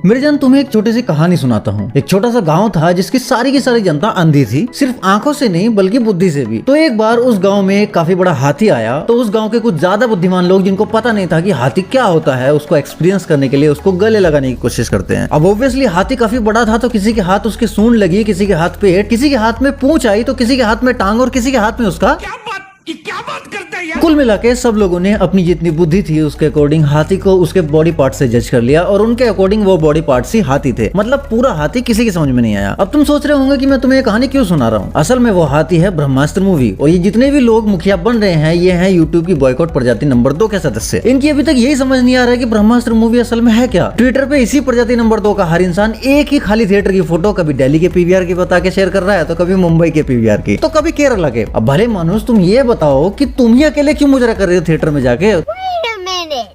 मेरे जान तुम्हें एक छोटी सी कहानी सुनाता हूँ। एक छोटा सा गांव था जिसकी की सारी जनता अंधी थी, सिर्फ आंखों से नहीं बल्कि बुद्धि से भी। तो एक बार उस गांव में काफी बड़ा हाथी आया। तो उस गांव के कुछ ज्यादा बुद्धिमान लोग जिनको पता नहीं था कि हाथी क्या होता है, उसको एक्सपीरियंस करने के लिए उसको गले लगाने की कोशिश करते हैं। अब ऑब्वियसली हाथी काफी बड़ा था, तो किसी के हाथ उसकी सूंड लगी, किसी के हाथ पेट, किसी के हाथ में पूंछ आई, तो किसी के हाथ में टांग और किसी के हाथ में उसका क्या बात करता है यार? कुल मिला के सब लोगों ने अपनी जितनी बुद्धि थी उसके अकॉर्डिंग हाथी को उसके बॉडी पार्ट से जज कर लिया और उनके अकॉर्डिंग वो बॉडी पार्ट ही हाथी थे। मतलब पूरा हाथी किसी की समझ में नहीं आया। अब तुम सोच रहे होंगे कि मैं तुम्हें ये कहानी क्यों सुना रहा हूँ। असल में वो हाथी है ब्रह्मास्त्र मूवी। और ये जितने भी लोग मुखिया बन रहे हैं ये हैं यूट्यूब की बॉयकॉट प्रजाति नंबर 2 के सदस्य। इनकी अभी तक यही समझ नहीं आ रहा है कि ब्रह्मास्त्र मूवी असल में है क्या। ट्विटर पे इसी प्रजाति नंबर 2 का हर इंसान एक ही खाली थिएटर की फोटो कभी दिल्ली के पीवीआर की बता के शेयर कर रहा है, तो कभी मुंबई के पीवीआर की, तो कभी केरला के। अब भले मानुस तुम ये बताओ कि तुम ही अकेले क्यों मुजरा कर रहे हो थिएटर में जाके।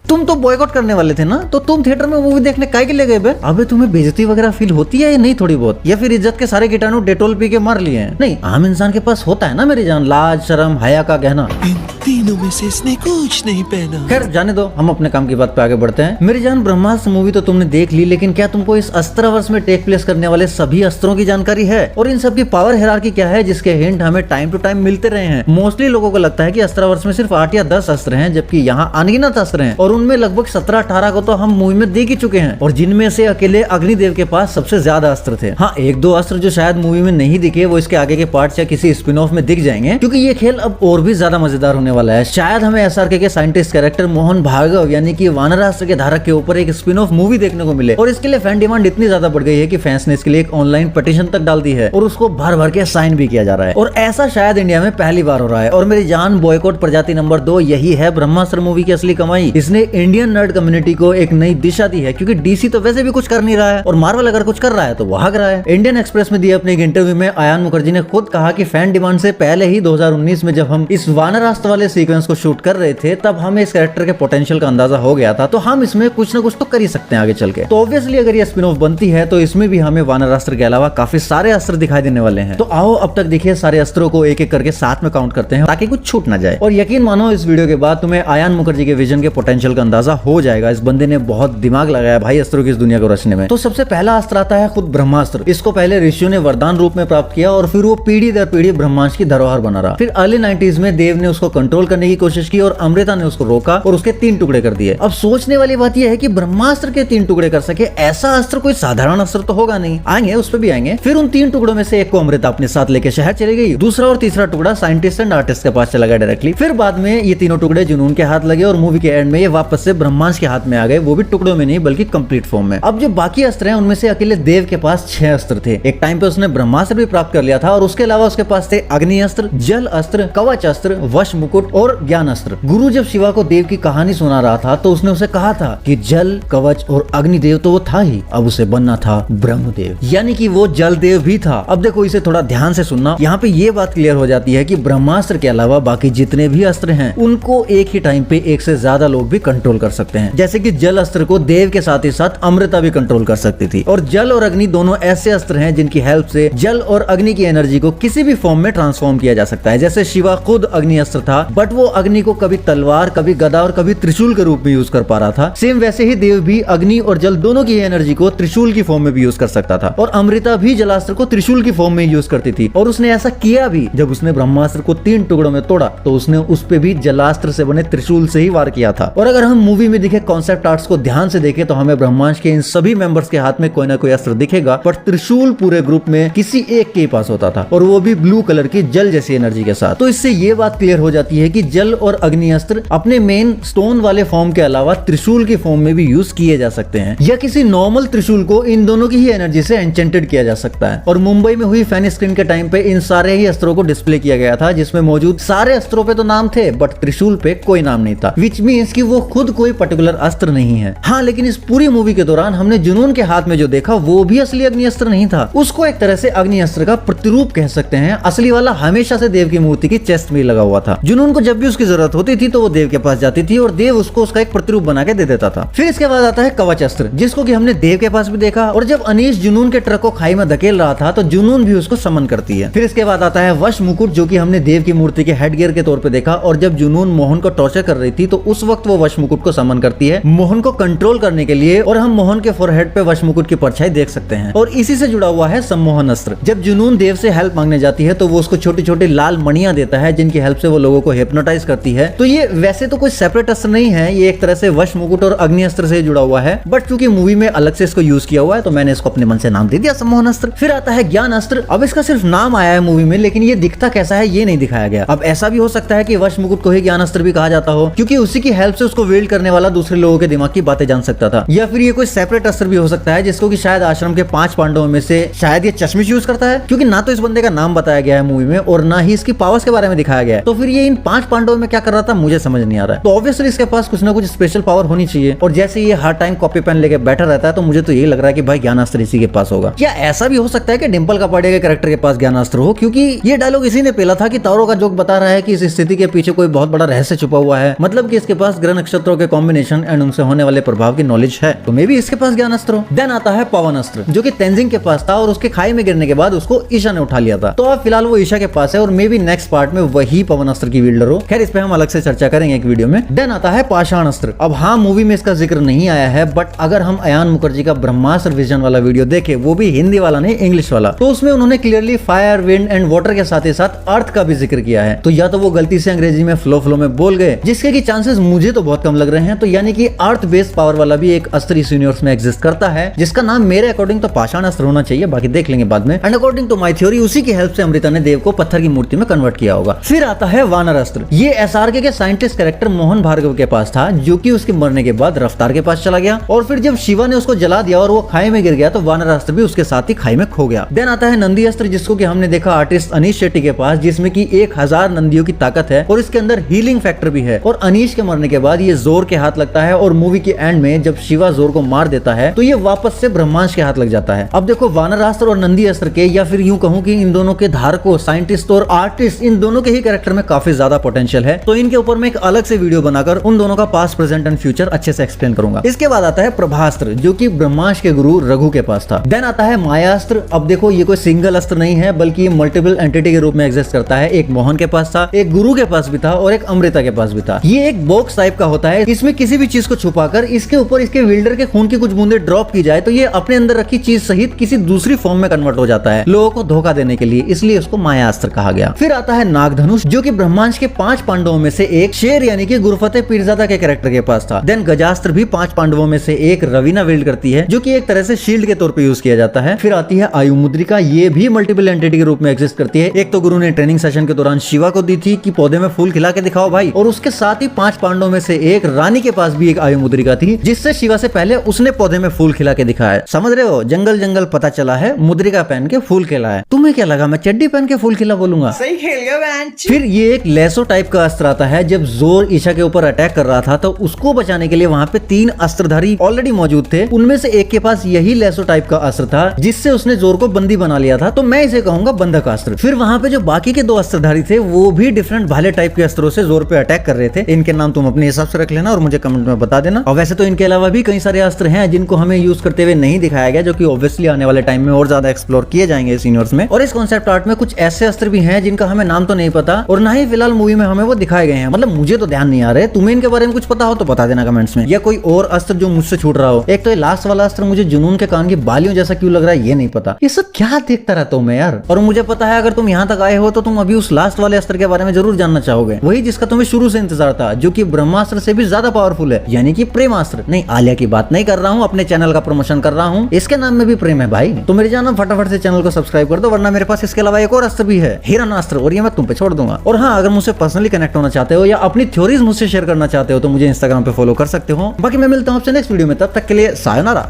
तुम तो बॉयकॉट करने वाले थे ना, तो तुम थिएटर में मूवी देखने काहे के लिए गए बे? अबे तुम्हें बेइज्जती वगैरह फील होती है या नहीं थोड़ी बहुत, या फिर इज्जत के सारे कीटाणु डेटोल पी के मार लिए हैं? नहीं, आम इंसान के पास होता है ना मेरी जान, लाज शर्म हया का गहना। इन तीनों में से इसने कुछ नहीं पहना। खैर जाने दो, हम अपने काम की बात पे आगे बढ़ते हैं। मेरी जान ब्रह्मास्त्र मूवी तो तुमने देख ली, लेकिन क्या तुमको इस अस्त्रवर्ष में टेक प्लेस करने वाले सभी अस्त्रों की जानकारी है और इन सब की पावर हायरार्की क्या है, जिसके हिंट हमें टाइम टू टाइम मिलते रहे हैं। मोस्टली लोगों को लगता है कि अस्त्रवर्ष में सिर्फ 8 या 10 अस्त्र हैं, जबकि यहाँ अनगिनत अस्त्र हैं और उनमें लगभग 17-18 को तो हम मूवी में देख ही चुके हैं, और जिनमें से अकेले अग्निदेव के पास सबसे ज्यादा अस्त्र थे। हाँ, 1-2 अस्त्र जो शायद मूवी में नहीं दिखे वो इसके आगे के पार्ट्स या किसी स्पिन ऑफ में दिख जाएंगे, क्योंकि ये खेल अब और भी ज्यादा मजेदार होने वाला है। शायद हमें एसआरके के साइंटिस्ट कैरेक्टर मोहन भार्गव यानी कि वानरास्त्र के धारक के ऊपर एक स्पिन ऑफ मूवी देखने को मिले, और इसके लिए फैन डिमांड इतनी ज्यादा बढ़ गई है कि फैंस ने इसके लिए एक ऑनलाइन पिटीशन तक डाल दी है और उसको भर भर के साइन भी किया जा रहा है। और ऐसा शायद इंडिया में पहली बार हो रहा है। और मेरी जान बॉयकॉट प्रजाति नंबर 2 यही है ब्रह्मास्त्र मूवी की असली कमाई। इसने इंडियन नर्ड कम्युनिटी को एक नई दिशा दी है, क्योंकि डीसी तो वैसे भी कुछ कर नहीं रहा है और मार्वल अगर कुछ कर रहा है तो वो हक रहा है। इंडियन एक्सप्रेस में दिए अपने एक इंटरव्यू में आयान मुखर्जी ने खुद कहा कि फैन डिमांड से पहले ही 2019 में जब हम इस वानरास्त्र वाले सीक्वेंस को शूट कर रहे थे तब हमें इस कैरेक्टर के पोटेंशियल का अंदाजा हो गया था, तो हम इसमें कुछ ना कुछ तो कर ही सकते हैं आगे चल के। तो ऑब्वियसली अगर ये स्पिन ऑफ बनती है तो इसमें भी हमें वानरास्त्र के अलावा काफी सारे अस्त्र दिखाई देने वाले हैं। तो आओ अब तक देखिए सारे अस्त्रों को एक एक करके साथ में काउंट करते हैं ताकि कुछ छूट ना जाए। और यकीन मानो इस वीडियो के बाद तुम्हें आयान मुखर्जी के विजन के पोटेंशियल का अंदाजा हो जाएगा। इस बंदे ने बहुत दिमाग लगाया भाई अस्त्रों की इस दुनिया को रचने में। तो सबसे पहला अस्त्र आता है खुद ब्रह्मास्त्र। इसको पहले ऋषियों ने वरदान रूप में प्राप्त किया और फिर वो पीढ़ी दर पीढ़ी ब्रह्मांड की धरोहर बना रहा। फिर अर्ली 90s में देव ने उसको कंट्रोल करने की कोशिश की और अमृता ने उसको रोका और उसके 3 टुकड़े कर दिए। अब सोचने वाली बात यह है कि ब्रह्मास्त्र के 3 टुकड़े कर सके ऐसा अस्त्र कोई साधारण अस्त्र तो होगा नहीं। आएंगे, उस पर भी आएंगे। फिर उन 3 टुकड़ों में से एक को अमृता अपने साथ लेके शहर चली गई, दूसरा और तीसरा टुकड़ा साइंटिस्ट एंड आर्टिस्ट के पास चला गया डायरेक्टली। फिर बाद में ये तीनों टुकड़े जुनून के हाथ लगे और मूवी के एंड में ये वापस से ब्रह्मांड के हाथ में आ गए, वो भी टुकड़ों में नहीं बल्कि कंप्लीट फॉर्म में। अब जो बाकी अस्त्र हैं उनमें से अकेले देव के पास 6 अस्त्र थे। एक टाइम पे उसने ब्रह्मास्त्र भी प्राप्त कर लिया था और उसके अलावा उसके पास थे अग्नि अस्त्र, जल अस्त्र, कवच अस्त्र, वश मुकुट और ज्ञान अस्त्र। गुरु जब शिवा को देव की कहानी सुना रहा था तो उसने उसे कहा था कि जल, कवच और अग्निदेव तो वो था ही, अब उसे बनना था ब्रह्मदेव, यानी कि वो जल देव भी था। अब देखो इसे थोड़ा ध्यान से सुनना, यहाँ पे ये बात क्लियर हो जाती है कि ब्रह्मास्त्र के अलावा बाकी जितने भी अस्त्र हैं उनको एक ही टाइम पे एक से ज्यादा लोग भी कंट्रोल कर सकते हैं। जैसे कि जल अस्त्र को देव के साथ ही साथ अमृता भी कंट्रोल कर सकती थी। और जल और अग्नि दोनों ऐसे अस्त्र हैं जिनकी हेल्प से जल और अग्नि की एनर्जी को किसी भी फॉर्म में ट्रांसफॉर्म किया जा सकता है। जैसे शिवा खुद अग्नि अस्त्र था, बट वो अग्नि को कभी तलवार, कभी गदा और कभी त्रिशूल के रूप में यूज कर पा रहा था। सेम वैसे ही देव भी अग्नि और जल दोनों की एनर्जी को त्रिशूल की फॉर्म में भी यूज कर सकता था। और अमृता भी जलास्त्र को त्रिशूल की फॉर्म में यूज करती थी और उसने ऐसा किया भी। जब उसने ब्रह्मास्त्र को 3 टुकड़ों में तोड़ा तो उसने उस पे भी जलास्त्र से बने त्रिशूल से ही वार किया था। और अगर हम मूवी में दिखे कॉन्सेप्ट आर्ट्स को ध्यान से देखें तो हमें ब्रह्मांड के इन सभी मेंबर्स के हाथ में कोई ना कोई अस्त्र दिखेगा, पर त्रिशूल पूरे ग्रुप में किसी एक के पास होता था और वो भी ब्लू कलर की जल जैसी एनर्जी के साथ। तो इससे ये बात क्लियर हो जाती है कि जल और अग्नि अस्त्र अपने मेन स्टोन वाले फॉर्म के अलावा त्रिशूल की फॉर्म में भी यूज किए जा सकते हैं, या किसी नॉर्मल त्रिशूल को इन दोनों की ही एनर्जी से एन्चेंटेड किया जा सकता है। और मुंबई में हुई फैन स्क्रीन के टाइम पे इन सारे ही अस्त्रों को डिस्प्ले किया गया था, जिसमें मौजूद सारे अस्त्रों पे तो नाम थे बट त्रिशूल पे कोई नाम नहीं था, विच मीन्स कि वो खुद कोई पर्टिकुलर अस्त्र नहीं है। हाँ, लेकिन इस पूरी मूवी के दौरान हमने जुनून के हाथ में जो देखा वो भी असली अग्नि अस्त्र नहीं था। उसको एक तरह से अग्नि अस्त्र का प्रतिरूप कह सकते हैं। असली वाला हमेशा से देव की मूर्ति की चेस्ट में लगा हुआ था। जुनून जुनून को जब भी उसकी जरूरत होती थी तो वो देव के पास जाती थी और देव उसको उसका एक प्रतिरूप बना के दे देता था। फिर इसके बाद आता है कवच अस्त्र, जिसको कि हमने देव के पास भी देखा, और जब अनीश जुनून के ट्रक को खाई में धकेल रहा था तो जुनून भी उसको समन करती है। फिर इसके बाद आता है वश मुकुट, जो कि हमने देव की मूर्ति के हेडगियर के तौर पे देखा, और जब जुनून मोहन को टॉर्चर कर रही थी तो उस वक्त वो वश मुकुट को समन करती है मोहन को कंट्रोल करने के लिए, और हम मोहन के फोरहेड पे वश मुकुट की परछाई देख सकते हैं। और इसी से जुड़ा हुआ है सम्मोहन अस्त्र। जब जुनून देव से हेल्प मांगने जाती है तो वो उसको छोटी छोटी लाल मणियां देता है जिनकी हेल्प से वो लोगों को हिप्नोटाइज करती है। तो ये वैसे तो कोई सेपरेट अस्त्र नहीं है, ये एक तरह से वश मुकुट और अग्नि अस्त्र से जुड़ा हुआ है, बट चूंकि मूवी में अलग से इसको यूज किया हुआ है तो मैंने इसको अपने मन से नाम दे दिया सम्मोहन अस्त्र। फिर आता है ज्ञान अस्त्र। अब इसका सिर्फ नाम आया है मूवी में, लेकिन ये दिखता कैसा है ये नहीं दिखाया गया। अब ऐसा भी हो सकता है कि वश मुकुट को ही ज्ञान अस्त्र भी कहा जाता हो, क्योंकि उसी की हेल्प से उसको वेल्ड करने वाला दूसरे लोगों के दिमाग की बातें जान सकता था। या फिर ये कोई सेपरेट अस्त्र भी हो सकता है जिसको कि शायद आश्रम के 5 पांडवों में से शायद ये चश्मिश यूज करता है, क्योंकि ना तो इस बंदे का नाम बताया गया है मूवी में और ना ही इसकी पावर्स के बारे में दिखाया गया है। तो फिर ये इन 5 पांडवों में क्या कर रहा था मुझे समझ नहीं आ रहा है। तो ऑब्वियसली इसके पास कुछ ना कुछ स्पेशल पावर होनी चाहिए, और जैसे ये हर टाइम कॉपी पेन लेके बैठा रहता है तो मुझे तो यही लग रहा है कि भाई ज्ञानास्त्र इसी के पास होगा। क्या ऐसा भी हो सकता है कि डिंपल कपाड़िया के कैरेक्टर के पास ज्ञानास्त्र हो, क्योंकि ये डायलॉग इसी ने पेला था कि तारो का जोक बता रहा है कि इस स्थिति के पीछे कोई बहुत बड़ा रहस्य छुपा हुआ है, मतलब कि इसके पास ग्रह नक्षत्रों के कॉम्बिनेशन एंड उनसे होने वाले प्रभाव की नॉलेज है, तो मे भी इसके पास ज्ञानास्त्र हो। देन आता है पवन अस्त्र, जो कि तेंजिंग के पास था और उसके खाई में गिरने के बाद उसको ईशा ने उठा लिया था। तो अब फिलहाल वो ईशा के पास है और मे भी नेक्स्ट पार्ट में वही पवन अस्त्र की विल्डर हो। खैर इस पे हम अलग से चर्चा करेंगे एक वीडियो में। देन आता है पाषाण अस्त्र। अब हाँ मूवी में इसका जिक्र नहीं आया है, बट अगर हम अयान मुखर्जी का ब्रह्मास्त्र विजन वाला वीडियो देखे, वो भी हिंदी वाला नहीं इंग्लिश वाला, तो उसमें उन्होंने clearly fire, wind and water के साथ ही साथ अर्थ का भी जिक्र किया है। तो या तो वो गलती से अंग्रेजी में फ्लो में बोल गए, जिसके की चांसेस मुझे तो बहुत कम लग रहे हैं। तो यानी कि अर्थ बेस्ड पावर वाला भी एक अस्त्र इस यूनिवर्स में एग्जिस्ट करता है, जिसका नाम मेरे अकॉर्डिंग तो पाषाण अस्त्र होना चाहिए, बाकी देख लेंगे बाद में। And according to my theory उसी की हेल्प से अमृता ने देव को पत्थर की मूर्ति में कन्वर्ट किया होगा। फिर आता है वानर अस्त्र। ये एसआरके के साइंटिस्ट कैरेक्टर मोहन भार्गव के पास था, जो कि उसके मरने के बाद रफ्तार के पास चला गया, और फिर जब शिवा ने उसको जला दिया और वो खाई में गिर गया तो वानर अस्त्र भी उसके साथ ही खाई में खो गया। देन आता है नंदी अस्त्र, जिसको कि हमने देखा आर्टिस्ट अनीश शेट्टी के पास, जिसमें कि 1000 नंदियों की ताकत है और इसके अंदर हीलिंग फैक्टर भी है। और अनीश के मरने के बाद ये जोर के हाथ लगता है, और मूवी के एंड में जब शिवा जोर को मार देता है तो ये वापस से ब्रह्मांश के हाथ लग जाता है। अब देखो वानर अस्त्र और नंदी अस्त्र के, या फिर यूं कहूं कि इन दोनों के धारकों, साइंटिस्ट और आर्टिस्ट, इन दोनों के ही कैरेक्टर में काफी ज्यादा पोटेंशियल है। तो इनके ऊपर मैं एक अलग से वीडियो बनाकर उन दोनों का पास्ट, प्रेजेंट एंड फ्यूचर अच्छे से एक्सप्लेन करूंगा। इसके बाद आता है प्रभास्त्र, जो कि ब्रह्मांश के गुरु रघु के पास था। देन आता है मायास्त्र। अब देखो ये कोई सिंगल अस्त्र नहीं है, बल्कि ये मल्टीपल एंटिटी के रूप में एग्जिस्ट करता है। एक मोहन के पास था, एक गुरु के पास भी था और एक अमृता के पास भी था। ये एक बॉक्स टाइप का होता है, इसमें किसी भी चीज को छुपाकर इसके ऊपर इसके विल्डर के खून की कुछ बूंदे ड्रॉप की जाए तो ये अपने अंदर रखी चीज सहित किसी दूसरी फॉर्म में कन्वर्ट हो जाता है, लोगों को धोखा देने के लिए, इसलिए उसको मायास्त्र कहा गया। फिर आता है नागधनुष, जो कि ब्रह्मांश के 5 पांडवों में से एक शेर यानी कि गुरुफतेह पीरजादा के कैरेक्टर के पास था। देन गजास्त्र भी 5 पांडवों में से एक रवीना विल्ड करती है, जो कि एक तरह से शील्ड के तौर पे यूज किया जाता है। फिर आती है आयु मुद्रिका, ये भी मल्टीपल एंटिटी के रूप में एग्जिस्ट करती है। एक तो गुरु ने ट्रेनिंग सेशन के दौरान शिवा को दी थी कि पौधे में फूल खिला के दिखाओ भाई, और उसके साथ ही 5 पांडवों में से एक रानी के पास भी एक आयु मुद्रिका थी, जिससे शिवा से पहले उसने पौधे में फूल खिला के दिखाया। समझ रहे हो, जंगल जंगल पता चला है, मुद्रिका पहन के फूल खिला है। तुम्हें क्या लगा मैं चड्डी पहन के फूल खिला बोलूंगा? सही खेल गया बेंच। फिर ये एक लेसो टाइप का अस्त्र आता है। जब जोर ईशा के ऊपर अटैक कर रहा था तो उसको बचाने के लिए वहां पे 3 अस्त्रधारी ऑलरेडी मौजूद थे, उनमें से एक के पास यही लेसो टाइप का अस्त्र था, जिससे उसने जोर को बंदी बना लिया था। तो मैं इसे कहूंगा बंधक अस्त्र। फिर वहां पे जो बाकी के 2 अस्त्रधारी थे वो भी डिफरेंट भाले टाइप के अस्त्रों से जोर पे अटैक कर रहे थे। इनके नाम तुम अपने हिसाब से रख लेना और मुझे कमेंट में बता देना। और वैसे तो इनके अलावा भी कई सारे अस्त्र हैं जिनको हमें यूज करते हुए नहीं दिखाया गया, जो कि ऑब्वियसली आने वाले टाइम में और ज्यादा एक्सप्लोर किए जाएंगे इस यूनिवर्स में। और इस कॉन्सेप्ट आर्ट में कुछ ऐसे अस्त्र भी हैं जिनका हमें नाम तो नहीं पता और ना ही फिलहाल मूवी में हमें वो दिखाए गए हैं। मतलब मुझे तो ध्यान नहीं आ रहे, तुम्हें इनके बारे में कुछ पता हो तो बता देना कमेंट्स में, या कोई और अस्त्र जो मुझसे छूट रहा हो। एक तो ये लास्ट वाला अस्त्र मुझे जुनून के कान की बालियों जैसा क्यों लग रहा है ये नहीं पता। ये सब क्या देखता रहता हूँ मैं यार। और मुझे पता है अगर तुम यहाँ तक आए हो तो तुम अभी उस लास्ट वाले अस्त्र के बारे में जरूर जानना चाहोगे, वही जिसका तुम्हें शुरू से इंतजार था, जो कि ब्रह्मास्त्र से भी ज्यादा पावरफुल है, यानी कि प्रेमास्त्र। नहीं, आलिया की बात नहीं कर रहा हूँ, अपने चैनल का प्रमोशन कर रहा हूँ, इसके नाम में भी प्रेम है भाई। तो मेरे जाना फटाफट से चैनल को सब्सक्राइब कर दो, वरना मेरे पास इसके अलावा एक और अस्त्र भी है, हिरणास्त्र, और ये मैं तुम पे छोड़ दूंगा। और हाँ, अगर मुझसे पर्सनली कनेक्ट होना चाहते हो या अपनी थ्योरीज मुझसे शेयर करना चाहते हो तो मुझे इंस्टाग्राम पे फॉलो कर सकते हो। बाकी मैं मिलता हूँ आपसे नेक्स्ट वीडियो में, तब तक के लिए सायोनारा।